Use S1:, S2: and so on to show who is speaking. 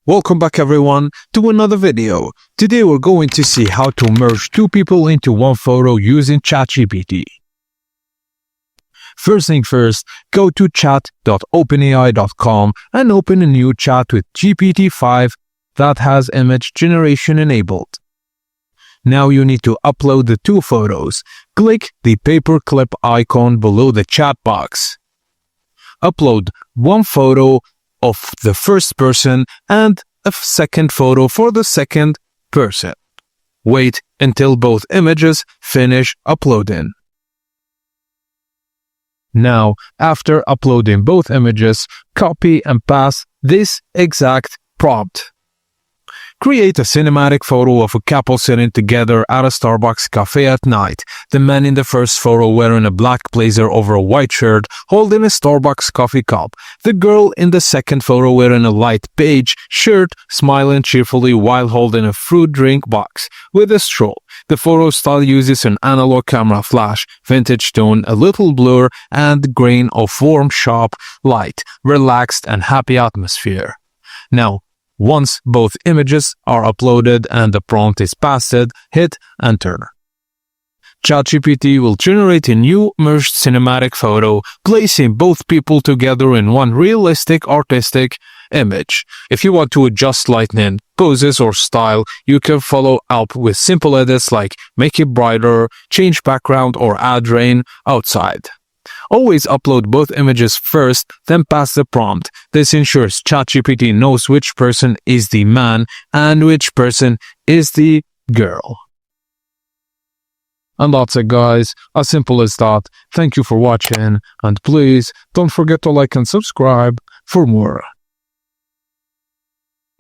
S1: Welcome back everyone to another video. Today we're going to see how to merge two people into one photo using ChatGPT. First thing first, go to chat.openai.com and open a new chat with GPT-5 that has image generation enabled. Now you need to upload the two photos. Click the paperclip icon below the chat box. Upload one photo of the first person and a second photo for the second person. Wait until both images finish uploading. Now, after uploading both images, copy and paste this exact prompt. Create a cinematic photo of a couple sitting together at a Starbucks cafe at night. The man in the first photo wearing a black blazer over a white shirt, holding a Starbucks coffee cup. The girl in the second photo wearing a light beige shirt, smiling cheerfully while holding a fruit drink box with a straw. The photo style uses an analog camera flash, vintage tone, a little blur, and grain of warm, sharp light, relaxed and happy atmosphere. Now, once both images are uploaded and the prompt is passed, hit enter. ChatGPT will generate a new merged cinematic photo, placing both people together in one realistic artistic image. If you want to adjust lighting, poses or style, you can follow up with simple edits like make it brighter, change background or add rain outside. Always upload both images first, then pass the prompt. This ensures ChatGPT knows which person is the man and which person is the girl. And that's it guys, as simple as that. Thank you for watching and please don't forget to like and subscribe for more.